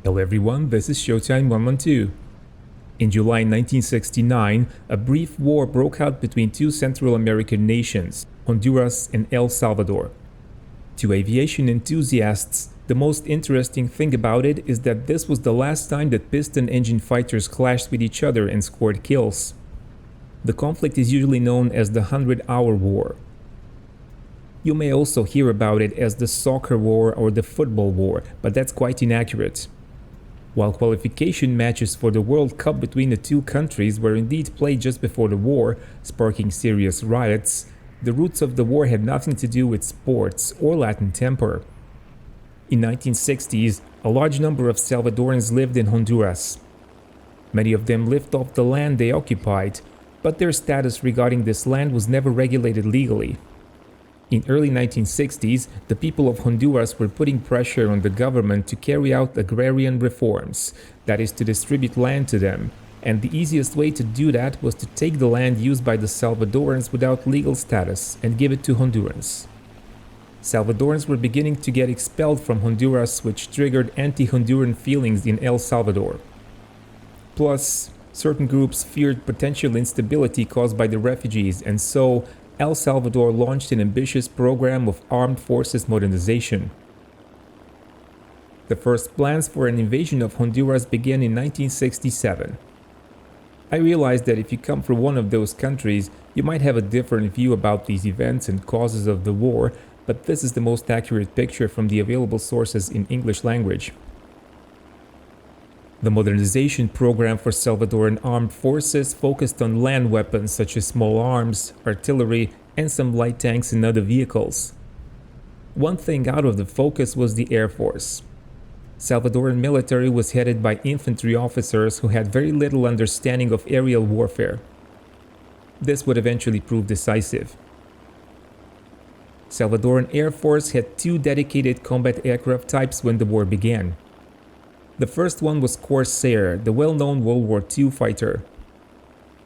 Hello everyone, this is Showtime 112. In July 1969, a brief war broke out between two Central American nations, Honduras and El Salvador. To aviation enthusiasts, the most interesting thing about it is that this was the last time that piston-engine fighters clashed with each other and scored kills. The conflict is usually known as the 100-Hour War. You may also hear about it as the Soccer War or the Football War, but that's quite inaccurate. While qualification matches for the World Cup between the two countries were indeed played just before the war, sparking serious riots, the roots of the war had nothing to do with sports or Latin temper. In 1960s, a large number of Salvadorans lived in Honduras. Many of them lived off the land they occupied, but their status regarding this land was never regulated legally. In early 1960s, the people of Honduras were putting pressure on the government to carry out agrarian reforms, that is, to distribute land to them, and the easiest way to do that was to take the land used by the Salvadorans without legal status and give it to Hondurans. Salvadorans were beginning to get expelled from Honduras, which triggered anti-Honduran feelings in El Salvador. Plus, certain groups feared potential instability caused by the refugees, and so El Salvador launched an ambitious program of armed forces modernization. The first plans for an invasion of Honduras began in 1967. I realized that if you come from one of those countries, you might have a different view about these events and causes of the war, but this is the most accurate picture from the available sources in English language. The modernization program for Salvadoran armed forces focused on land weapons such as small arms, artillery, and some light tanks and other vehicles. One thing out of the focus was the Air Force. Salvadoran military was headed by infantry officers who had very little understanding of aerial warfare. This would eventually prove decisive. Salvadoran Air Force had two dedicated combat aircraft types when the war began. The first one was Corsair, the well-known World War II fighter.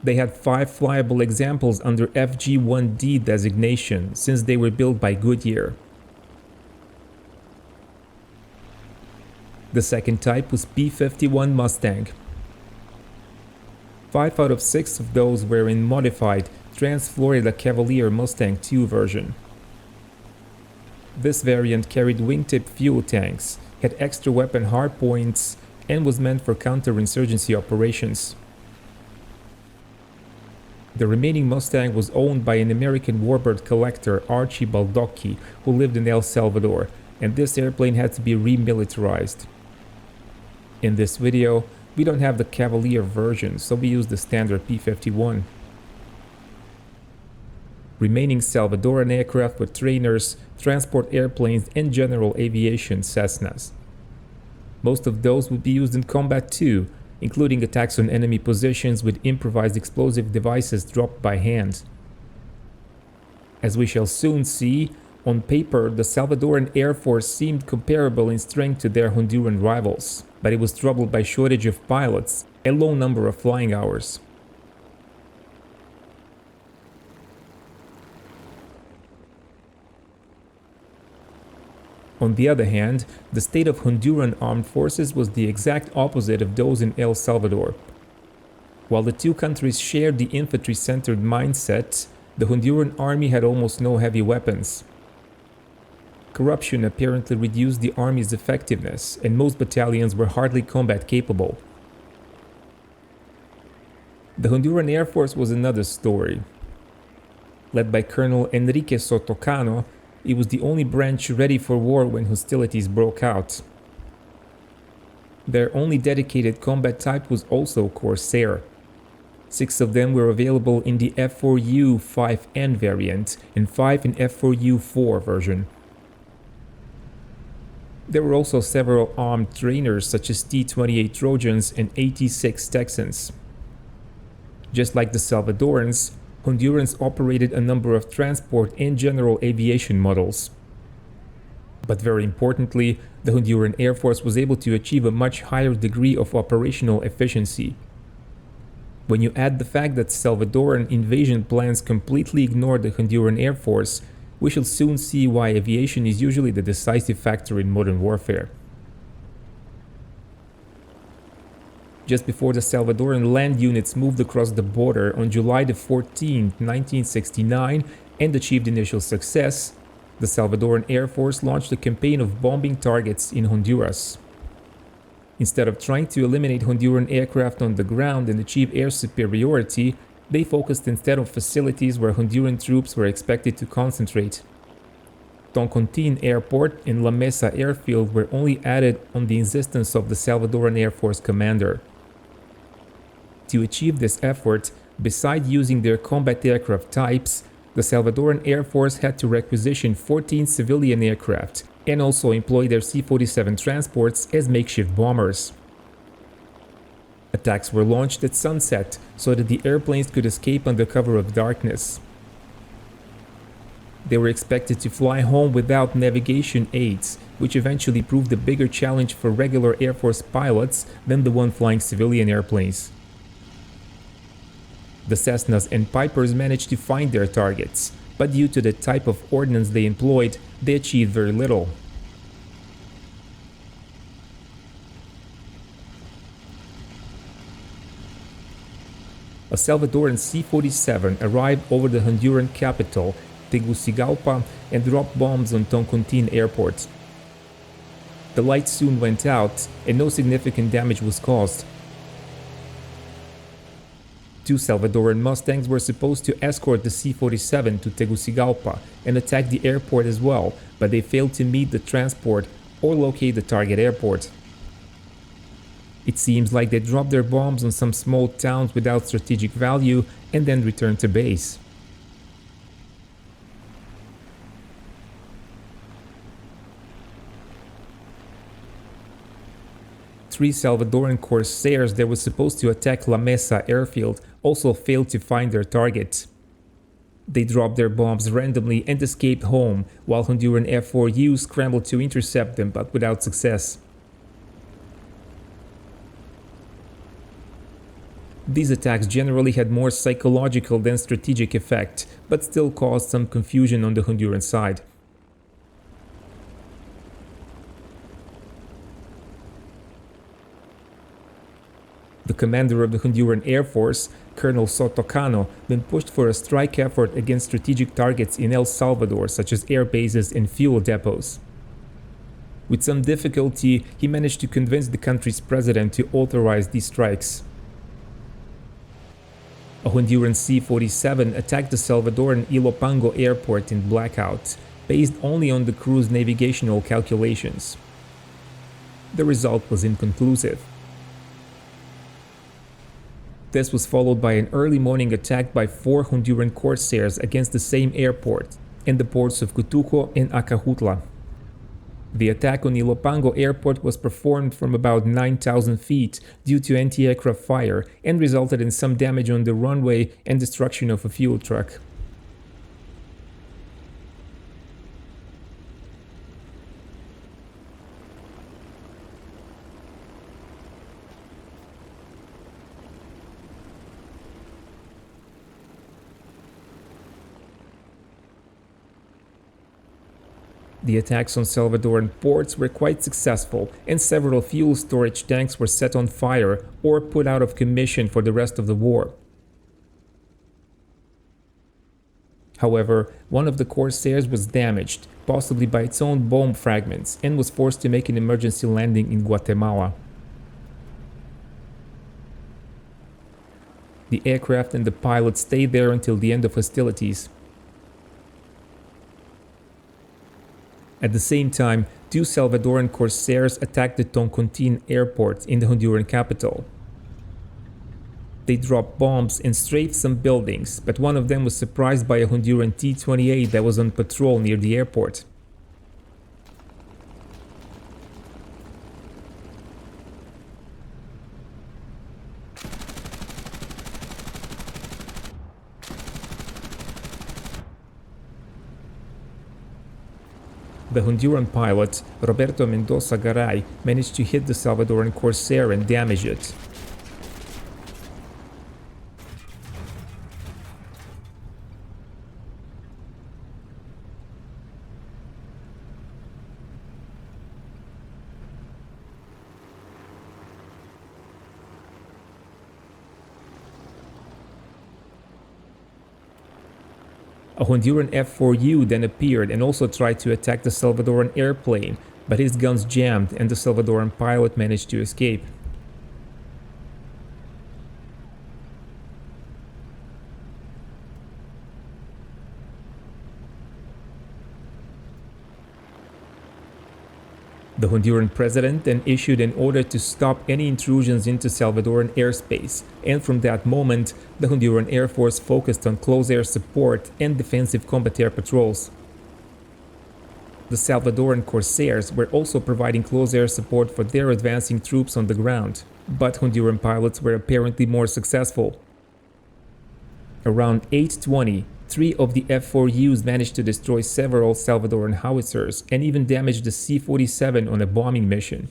They had 5 flyable examples under FG-1D designation, since they were built by Goodyear. The second type was P-51 Mustang. 5 out of 6 of those were in modified Trans-Florida Cavalier Mustang II version. This variant carried wingtip fuel tanks, had extra weapon hardpoints, and was meant for counterinsurgency operations. The remaining Mustang was owned by an American warbird collector, Archie Baldocky, who lived in El Salvador, and this airplane had to be remilitarized. In this video, we don't have the Cavalier version, so we use the standard P-51. Remaining Salvadoran aircraft were trainers, transport airplanes, and general aviation Cessnas. Most of those would be used in combat too, including attacks on enemy positions with improvised explosive devices dropped by hand. As we shall soon see, on paper the Salvadoran Air Force seemed comparable in strength to their Honduran rivals, but it was troubled by shortage of pilots and low number of flying hours. On the other hand, the state of Honduran armed forces was the exact opposite of those in El Salvador. While the two countries shared the infantry-centered mindset, the Honduran army had almost no heavy weapons. Corruption apparently reduced the army's effectiveness, and most battalions were hardly combat capable. The Honduran Air Force was another story. Led by Colonel Enrique Sotocano, it was the only branch ready for war when hostilities broke out. Their only dedicated combat type was also Corsair. 6 of them were available in the F4U-5N variant and 5 in F4U-4 version. There were also several armed trainers such as T-28 Trojans and AT-6 Texans. Just like the Salvadorans, Hondurans operated a number of transport and general aviation models. But very importantly, the Honduran Air Force was able to achieve a much higher degree of operational efficiency. When you add the fact that Salvadoran invasion plans completely ignored the Honduran Air Force, we shall soon see why aviation is usually the decisive factor in modern warfare. just before the Salvadoran land units moved across the border on July 14, 1969, and achieved initial success, the Salvadoran Air Force launched a campaign of bombing targets in Honduras. Instead of trying to eliminate Honduran aircraft on the ground and achieve air superiority, they focused instead on facilities where Honduran troops were expected to concentrate. Toncontin Airport and La Mesa Airfield were only added on the insistence of the Salvadoran Air Force commander. To achieve this effort, besides using their combat aircraft types, the Salvadoran Air Force had to requisition 14 civilian aircraft and also employ their C-47 transports as makeshift bombers. Attacks were launched at sunset so that the airplanes could escape under cover of darkness. They were expected to fly home without navigation aids, which eventually proved a bigger challenge for regular Air Force pilots than the one flying civilian airplanes. The Cessnas and Pipers managed to find their targets, but due to the type of ordnance they employed, they achieved very little. A Salvadoran C-47 arrived over the Honduran capital, Tegucigalpa, and dropped bombs on Toncontin Airport. The lights soon went out, and no significant damage was caused. 2 Salvadoran Mustangs were supposed to escort the C-47 to Tegucigalpa and attack the airport as well, but they failed to meet the transport or locate the target airport. It seems like they dropped their bombs on some small towns without strategic value and then returned to base. Three Salvadoran Corsairs that were supposed to attack La Mesa airfield also failed to find their target. They dropped their bombs randomly and escaped home, while Honduran F-4U scrambled to intercept them but without success. These attacks generally had more psychological than strategic effect, but still caused some confusion on the Honduran side. The commander of the Honduran Air Force, Colonel Sotocano, then pushed for a strike effort against strategic targets in El Salvador, such as air bases and fuel depots. With some difficulty, he managed to convince the country's president to authorize these strikes. A Honduran C-47 attacked the Salvadoran Ilopango airport in blackout, based only on the crew's navigational calculations. The result was inconclusive. This was followed by an early morning attack by 4 Honduran Corsairs against the same airport and the ports of Cutuco and Acajutla. The attack on Ilopango airport was performed from about 9,000 feet due to anti-aircraft fire and resulted in some damage on the runway and destruction of a fuel truck. The attacks on Salvadoran ports were quite successful, and several fuel storage tanks were set on fire or put out of commission for the rest of the war. However, one of the Corsairs was damaged, possibly by its own bomb fragments, and was forced to make an emergency landing in Guatemala. The aircraft and the pilot stayed there until the end of hostilities. At the same time, 2 Salvadoran Corsairs attacked the Toncontin airport in the Honduran capital. They dropped bombs and strafed some buildings, but one of them was surprised by a Honduran T-28 that was on patrol near the airport. The Honduran pilot, Roberto Mendoza Garay, managed to hit the Salvadoran Corsair and damage it. A Honduran F-4U then appeared and also tried to attack the Salvadoran airplane, but his guns jammed and the Salvadoran pilot managed to escape. The Honduran president then issued an order to stop any intrusions into Salvadoran airspace, and from that moment, the Honduran Air Force focused on close air support and defensive combat air patrols. The Salvadoran Corsairs were also providing close air support for their advancing troops on the ground, but Honduran pilots were apparently more successful. Around 8:20, 3 of the F-4Us managed to destroy several Salvadoran howitzers and even damaged the C-47 on a bombing mission.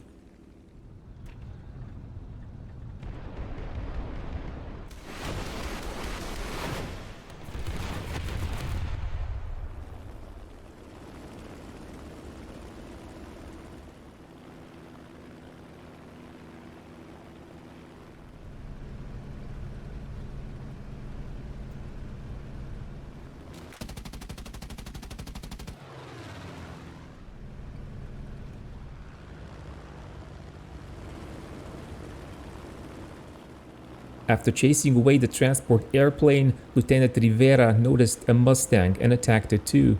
After chasing away the transport airplane, Lieutenant Rivera noticed a Mustang and attacked it too.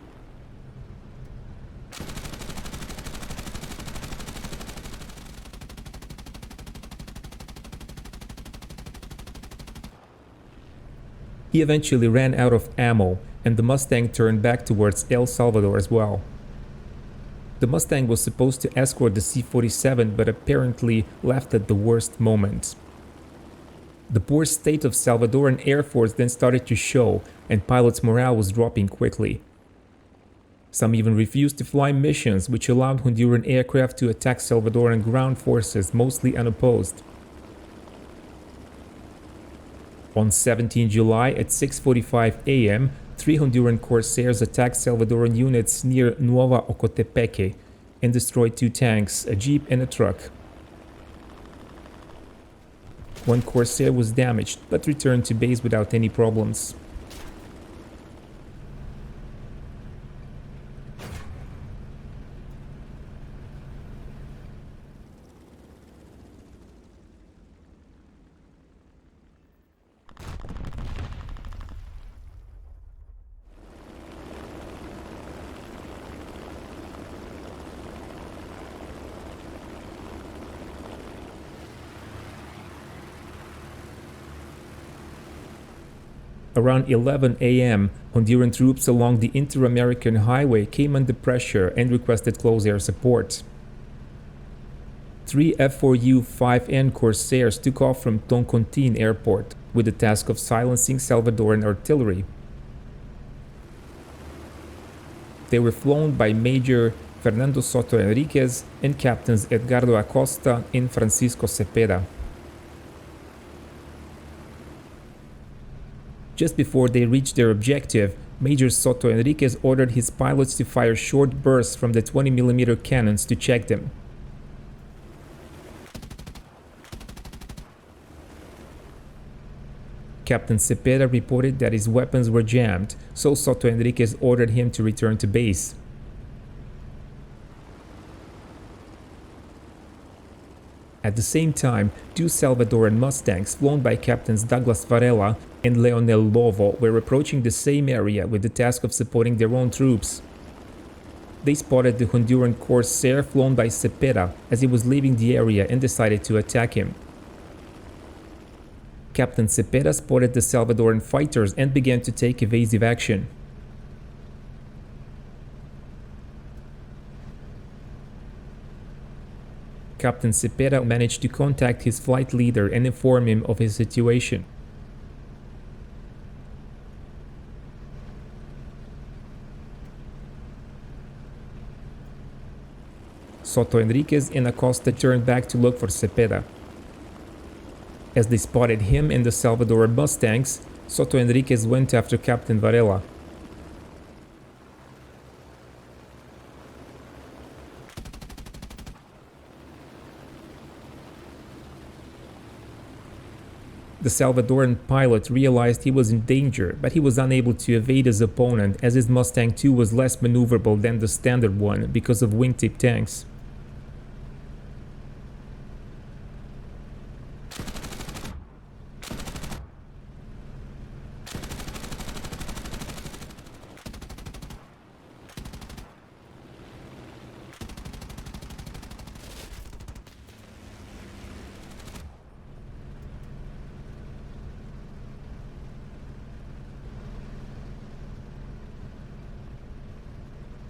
He eventually ran out of ammo, and the Mustang turned back towards El Salvador as well. The Mustang was supposed to escort the C-47, but apparently left at the worst moment. The poor state of Salvadoran Air Force then started to show, and pilots' morale was dropping quickly. Some even refused to fly missions, which allowed Honduran aircraft to attack Salvadoran ground forces mostly unopposed. On 17 July at 6:45 a.m., 3 Honduran Corsairs attacked Salvadoran units near Nueva Ocotepeque and destroyed 2 tanks, a jeep and a truck. 1 Corsair was damaged, but returned to base without any problems. Around 11 a.m., Honduran troops along the Inter-American Highway came under pressure and requested close air support. 3 F-4U-5N Corsairs took off from Toncontin Airport with the task of silencing Salvadoran artillery. They were flown by Major Fernando Soto Enriquez and Captains Edgardo Acosta and Francisco Cepeda. Just before they reached their objective, Major Soto Enriquez ordered his pilots to fire short bursts from the 20mm cannons to check them. Captain Cepeda reported that his weapons were jammed, so Soto Enriquez ordered him to return to base. At the same time, 2 Salvadoran Mustangs flown by Captains Douglas Varela and Leonel Lovo were approaching the same area with the task of supporting their own troops. They spotted the Honduran Corsair flown by Cepeda as he was leaving the area and decided to attack him. Captain Cepeda spotted the Salvadoran fighters and began to take evasive action. Captain Cepeda managed to contact his flight leader and inform him of his situation. Soto Enriquez and Acosta turned back to look for Cepeda. As they spotted him and the Salvadoran Mustangs, Soto Enriquez went after Captain Varela. The Salvadoran pilot realized he was in danger, but he was unable to evade his opponent as his Mustang II was less maneuverable than the standard one because of wingtip tanks.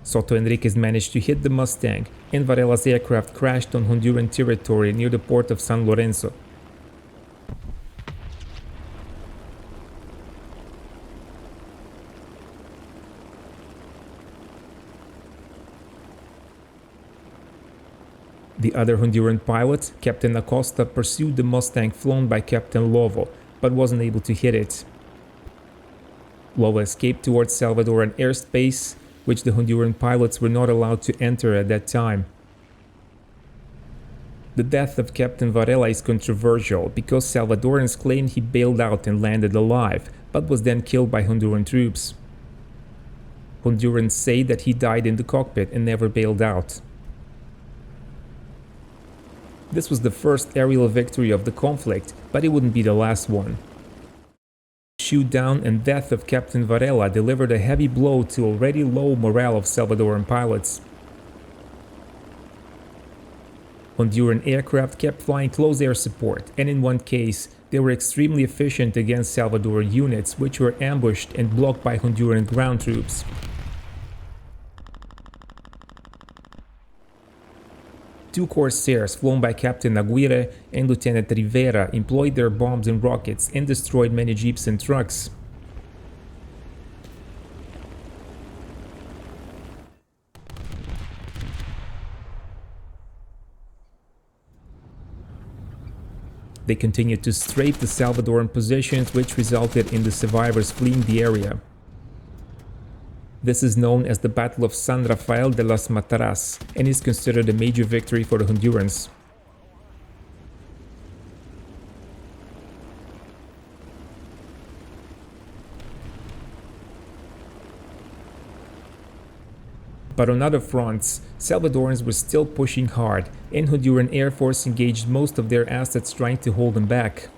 Soto Enriquez managed to hit the Mustang, and Varela's aircraft crashed on Honduran territory near the port of San Lorenzo. The other Honduran pilot, Captain Acosta, pursued the Mustang flown by Captain Lovo, but wasn't able to hit it. Lovo escaped towards Salvadoran airspace, which the Honduran pilots were not allowed to enter at that time. The death of Captain Varela is controversial because Salvadorans claimed he bailed out and landed alive, but was then killed by Honduran troops. Hondurans say that he died in the cockpit and never bailed out. This was the first aerial victory of the conflict, but it wouldn't be the last one. Shoot-down and death of Captain Varela delivered a heavy blow to already low morale of Salvadoran pilots. Honduran aircraft kept flying close air support, and in one case, they were extremely efficient against Salvadoran units, which were ambushed and blocked by Honduran ground troops. Two Corsairs flown by Captain Aguirre and Lieutenant Rivera employed their bombs and rockets and destroyed many jeeps and trucks. They continued to strafe the Salvadoran positions, which resulted in the survivors fleeing the area. This is known as the Battle of San Rafael de las Mataras and is considered a major victory for the Hondurans. But on other fronts, Salvadorans were still pushing hard, and Honduran Air Force engaged most of their assets trying to hold them back.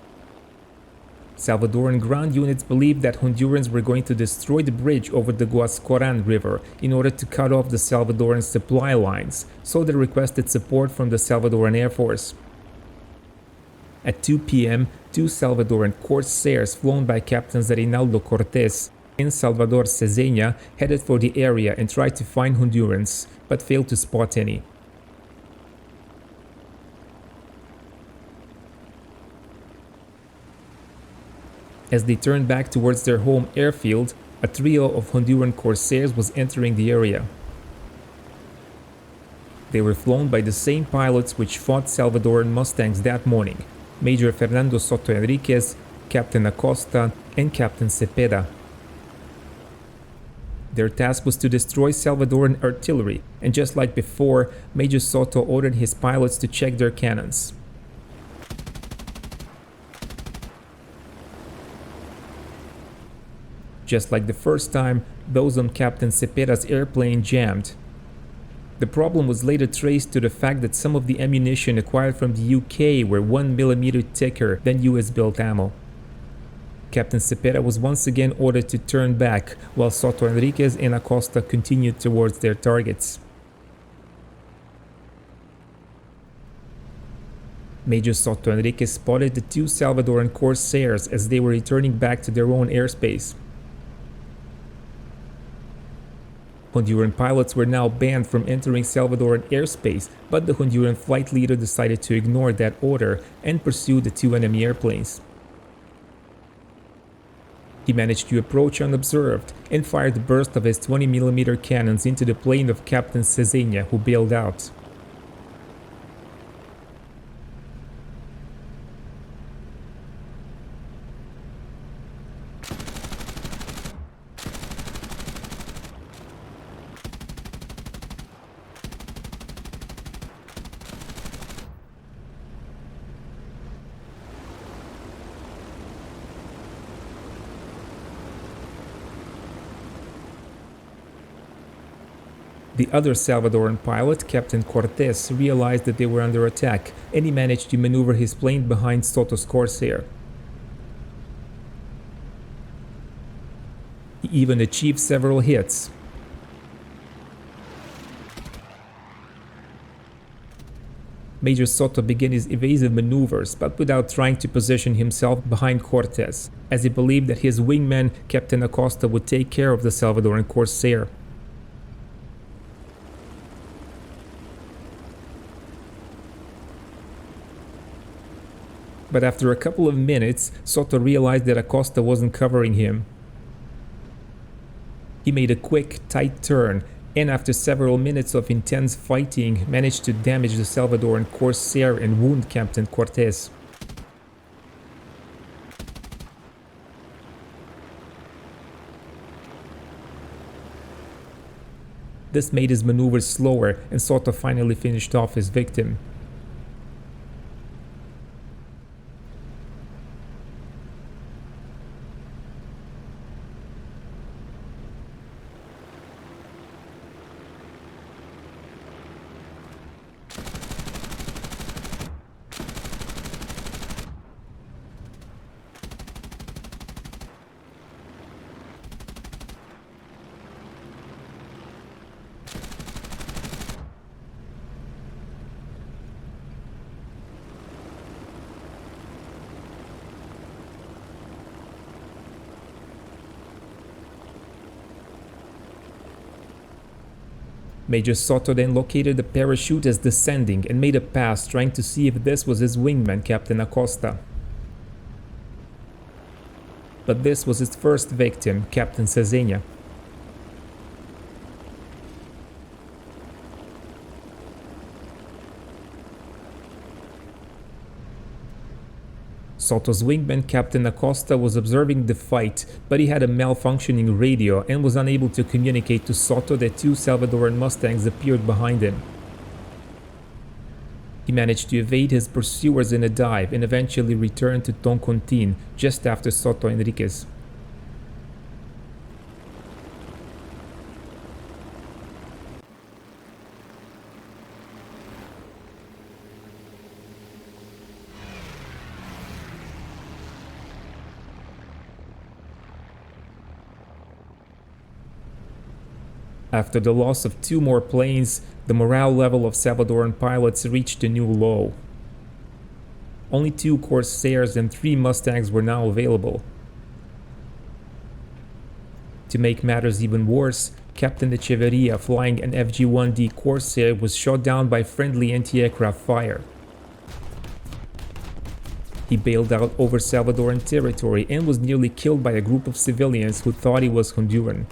Salvadoran ground units believed that Hondurans were going to destroy the bridge over the Guascoran River in order to cut off the Salvadoran supply lines, so they requested support from the Salvadoran Air Force. At 2 p.m., two Salvadoran Corsairs flown by Captains Reinaldo Cortés and Salvador Ceseña headed for the area and tried to find Hondurans, but failed to spot any. As they turned back towards their home airfield, a trio of Honduran Corsairs was entering the area. They were flown by the same pilots which fought Salvadoran Mustangs that morning, Major Fernando Soto Enriquez, Captain Acosta, and Captain Cepeda. Their task was to destroy Salvadoran artillery, and just like before, Major Soto ordered his pilots to check their cannons. Just like the first time, those on Captain Cepeda's airplane jammed. The problem was later traced to the fact that some of the ammunition acquired from the UK were 1mm thicker than US-built ammo. Captain Cepeda was once again ordered to turn back, while Soto Enriquez and Acosta continued towards their targets. Major Soto Enriquez spotted the two Salvadoran Corsairs as they were returning back to their own airspace. Honduran pilots were now banned from entering Salvadoran airspace, but the Honduran flight leader decided to ignore that order and pursue the two enemy airplanes. He managed to approach unobserved and fired a burst of his 20mm cannons into the plane of Captain Ceseña, who bailed out. The other Salvadoran pilot, Captain Cortés, realized that they were under attack, and he managed to maneuver his plane behind Soto's Corsair. He even achieved several hits. Major Soto began his evasive maneuvers, but without trying to position himself behind Cortés, as he believed that his wingman, Captain Acosta, would take care of the Salvadoran Corsair. But after a couple of minutes, Soto realized that Acosta wasn't covering him. He made a quick, tight turn, and after several minutes of intense fighting, managed to damage the Salvadoran Corsair and wound Captain Cortés. This made his maneuvers slower, and Soto finally finished off his victim. Major Soto then located the parachute as descending and made a pass, trying to see if this was his wingman, Captain Acosta. But this was his first victim, Captain Cesena. Soto's wingman, Captain Acosta, was observing the fight, but he had a malfunctioning radio and was unable to communicate to Soto that two Salvadoran Mustangs appeared behind him. He managed to evade his pursuers in a dive and eventually returned to Toncontin just after Soto Enriquez. After the loss of two more planes, the morale level of Salvadoran pilots reached a new low. Only 2 Corsairs and 3 Mustangs were now available. To make matters even worse, Captain Echeverria, flying an FG-1D Corsair, was shot down by friendly anti-aircraft fire. He bailed out over Salvadoran territory and was nearly killed by a group of civilians who thought he was Honduran.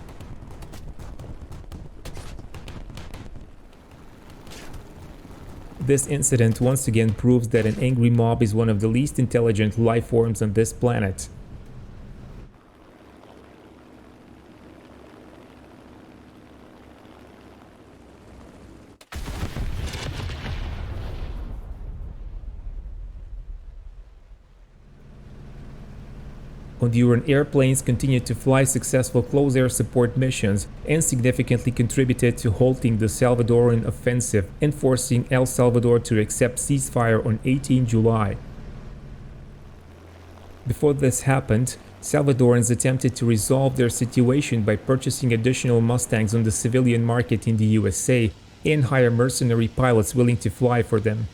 This incident once again proves that an angry mob is one of the least intelligent life forms on this planet. Honduran airplanes continued to fly successful close air support missions and significantly contributed to halting the Salvadoran offensive and forcing El Salvador to accept ceasefire on 18 July. Before this happened, Salvadorans attempted to resolve their situation by purchasing additional Mustangs on the civilian market in the USA and hire mercenary pilots willing to fly for them.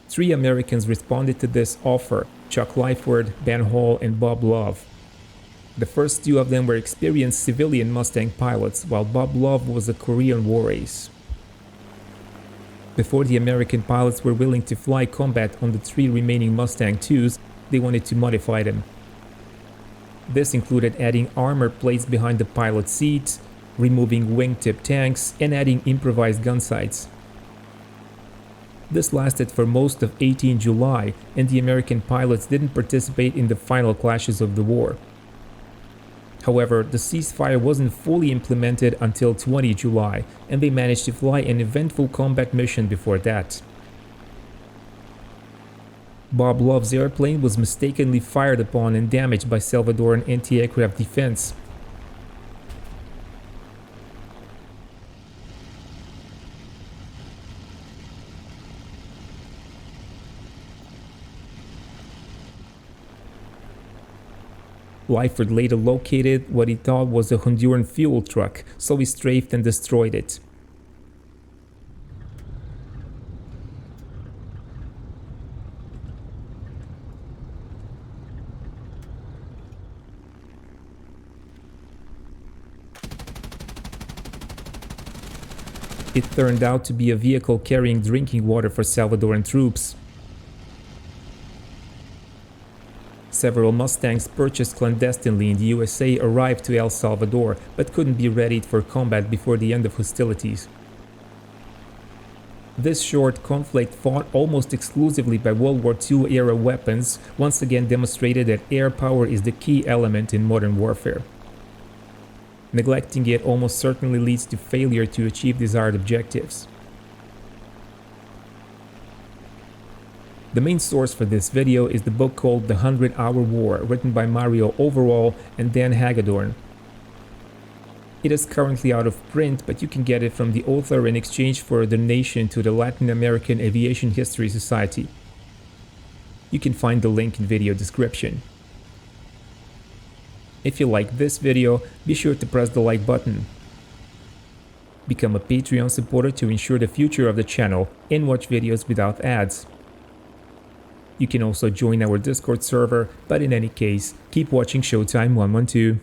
3 Americans responded to this offer: Chuck Lyford, Ben Hall, and Bob Love. The first 2 of them were experienced civilian Mustang pilots, while Bob Love was a Korean war ace. Before the American pilots were willing to fly combat on the 3 remaining Mustang IIs, they wanted to modify them. This included adding armor plates behind the pilot's seat, removing wingtip tanks, and adding improvised gun sights. This lasted for most of 18 July, and the American pilots didn't participate in the final clashes of the war. However, the ceasefire wasn't fully implemented until 20 July, and they managed to fly an eventful combat mission before that. Bob Love's airplane was mistakenly fired upon and damaged by Salvadoran anti-aircraft defense. Lyford later located what he thought was a Honduran fuel truck, so he strafed and destroyed it. It turned out to be a vehicle carrying drinking water for Salvadoran troops. Several Mustangs purchased clandestinely in the USA arrived to El Salvador, but couldn't be readied for combat before the end of hostilities. This short conflict, fought almost exclusively by World War II-era weapons, once again demonstrated that air power is the key element in modern warfare. Neglecting it almost certainly leads to failure to achieve desired objectives. The main source for this video is the book called The 100-Hour War, written by Mario Overall and Dan Hagedorn. It is currently out of print, but you can get it from the author in exchange for a donation to the Latin American Aviation History Society. You can find the link in video description. If you like this video, be sure to press the like button. Become a Patreon supporter to ensure the future of the channel and watch videos without ads. You can also join our Discord server, but in any case, keep watching Showtime 112.